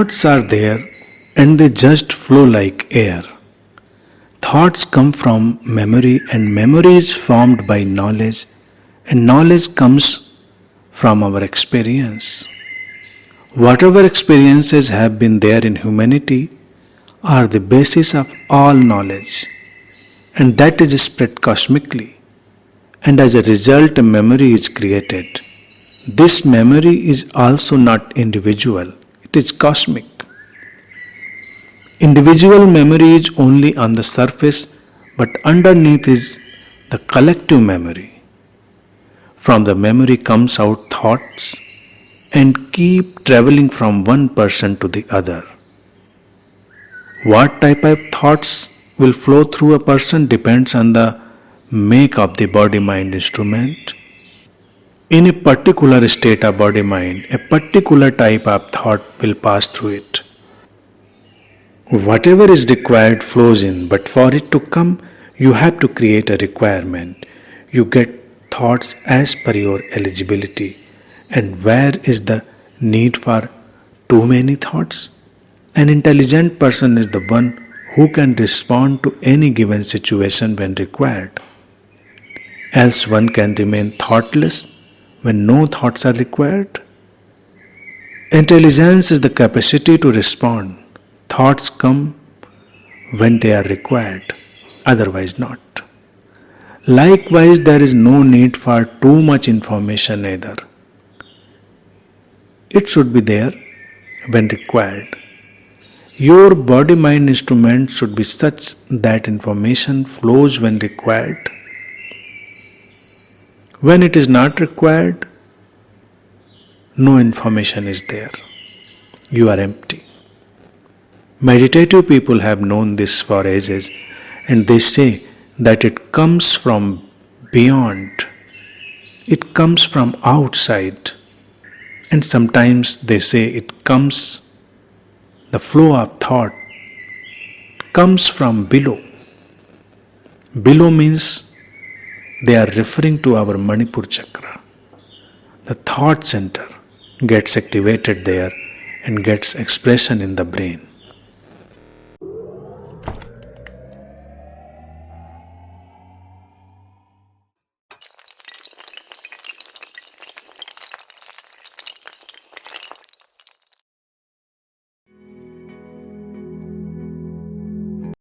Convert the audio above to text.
Thoughts are there and they just flow like air. Thoughts come from memory, and memory is formed by knowledge, and knowledge comes from our experience. Whatever experiences have been there in humanity are the basis of all knowledge, and that is spread cosmically. And as a result, a memory is created. This memory is also not individual, it is cosmic. Individual memory is only on the surface, but underneath is the collective memory. From the memory comes out thoughts and keep traveling from one person to the other. What type of thoughts will flow through a person depends on the make of the body-mind instrument. In a particular state of body-mind, a particular type of thought will pass through it. Whatever is required flows in, but for it to come, you have to create a requirement. You get thoughts as per your eligibility. And where is the need for too many thoughts? An intelligent person is the one who can respond to any given situation when required. Else one can remain thoughtless when no thoughts are required. Intelligence is the capacity to respond. Thoughts come when they are required, otherwise not. Likewise, there is no need for too much information either. It should be there when required. Your body-mind instrument should be such that information flows when required. When it is not required, no information is there. You are empty. Meditative people have known this for ages, and they say that it comes from beyond. It comes from outside. And sometimes they say the flow of thought comes from below. Below means they are referring to our Manipur chakra. The thought center gets activated there and gets expression in the brain.